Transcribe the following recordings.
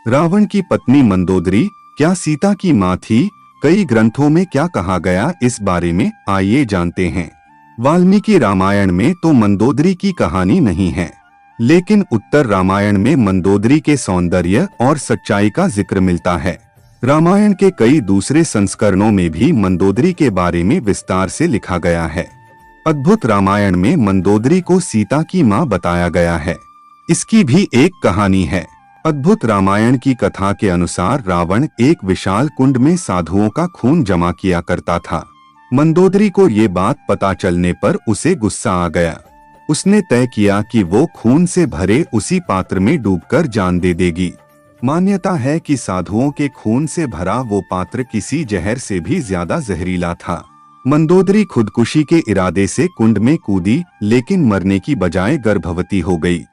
रावण की पत्नी मंदोदरी क्या सीता की मां थी? कई ग्रंथों में क्या कहा गया इस बारे में आइए जानते हैं। वाल्मीकि रामायण में तो मंदोदरी की कहानी नहीं है, लेकिन उत्तर रामायण में मंदोदरी के सौंदर्य और सच्चाई का जिक्र मिलता है। रामायण के कई दूसरे संस्करणों में भी मंदोदरी के बारे में विस्तार से लिखा गया है। अद्भुत रामायण में मंदोदरी को सीता की मां बताया गया है। इसकी भी एक कहानी है। अद्भुत रामायण की कथा के अनुसार रावण एक विशाल कुंड में साधुओं का खून जमा किया करता था। मंदोदरी को ये बात पता चलने पर उसे गुस्सा आ गया। उसने तय किया कि वो खून से भरे उसी पात्र में डूबकर जान दे देगी। मान्यता है कि साधुओं के खून से भरा वो पात्र किसी जहर से भी ज्यादा जहरीला था। मंदोदरी खुदकुशी के इरादे से कुंड में कूदी, लेकिन मरने की बजाय गर्भवती हो गई।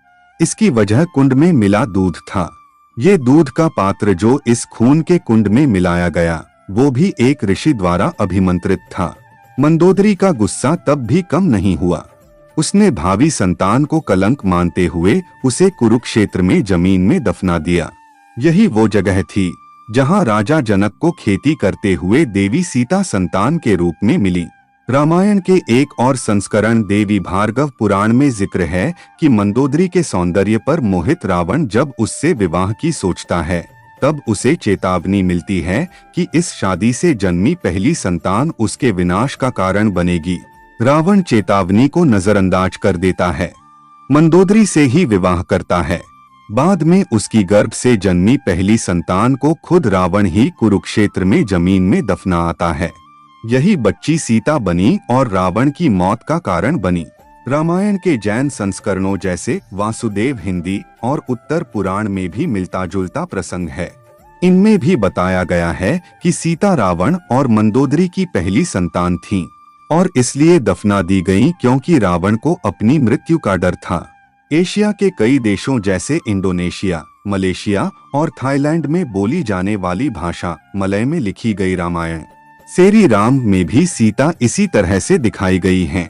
इसकी वजह कुंड में मिला दूध था। ये दूध का पात्र जो इस खून के कुंड में मिलाया गया, वो भी एक ऋषि द्वारा अभिमंत्रित था। मंदोदरी का गुस्सा तब भी कम नहीं हुआ। उसने भावी संतान को कलंक मानते हुए उसे कुरुक्षेत्र में जमीन में दफना दिया। यही वो जगह थी जहां राजा जनक को खेती करते हुए देवी सीता संतान के रूप में मिली। रामायण के एक और संस्करण देवी भार्गव पुराण में जिक्र है कि मंदोदरी के सौंदर्य पर मोहित रावण जब उससे विवाह की सोचता है, तब उसे चेतावनी मिलती है कि इस शादी से जन्मी पहली संतान उसके विनाश का कारण बनेगी। रावण चेतावनी को नजरअंदाज कर देता है, मंदोदरी से ही विवाह करता है। बाद में उसकी गर्भ से जन्मी पहली संतान को खुद रावण ही कुरुक्षेत्र में जमीन में दफना आता है। यही बच्ची सीता बनी और रावण की मौत का कारण बनी। रामायण के जैन संस्करणों जैसे वासुदेव हिंदी और उत्तर पुराण में भी मिलता जुलता प्रसंग है। इनमें भी बताया गया है कि सीता रावण और मंदोदरी की पहली संतान थीं और इसलिए दफना दी गईं क्योंकि रावण को अपनी मृत्यु का डर था। एशिया के कई देशों जैसे इंडोनेशिया, मलेशिया और थाईलैंड में बोली जाने वाली भाषा मलय में लिखी गई रामायण सेरी राम में भी सीता इसी तरह से दिखाई गई हैं।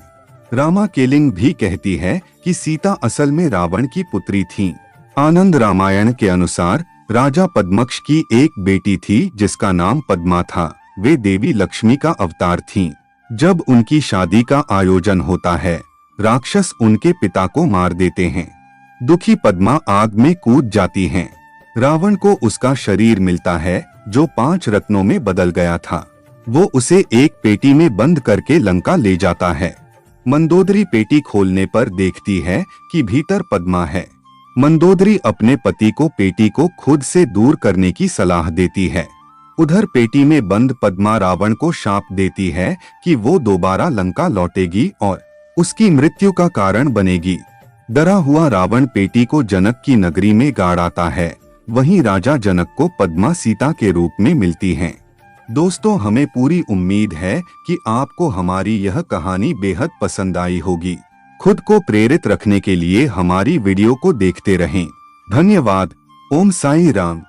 रामा केलिंग भी कहती है कि सीता असल में रावण की पुत्री थीं। आनंद रामायण के अनुसार राजा पद्मक्ष की एक बेटी थी जिसका नाम पद्मा था। वे देवी लक्ष्मी का अवतार थीं। जब उनकी शादी का आयोजन होता है, राक्षस उनके पिता को मार देते हैं। दुखी पद्मा आग में कूद जाती हैं। रावण को उसका शरीर मिलता है जो 5 रत्नों में बदल गया था। वो उसे एक पेटी में बंद करके लंका ले जाता है। मंदोदरी पेटी खोलने पर देखती है कि भीतर पद्मा है। मंदोदरी अपने पति को पेटी को खुद से दूर करने की सलाह देती है। उधर पेटी में बंद पद्मा रावण को शाप देती है कि वो दोबारा लंका लौटेगी और उसकी मृत्यु का कारण बनेगी। डरा हुआ रावण पेटी को जनक की नगरी में गाड़ आता है। वहीं राजा जनक को पद्मा सीता के रूप में मिलती हैं। दोस्तों, हमें पूरी उम्मीद है कि आपको हमारी यह कहानी बेहद पसंद आई होगी। खुद को प्रेरित रखने के लिए हमारी वीडियो को देखते रहें। धन्यवाद। ओम साई राम।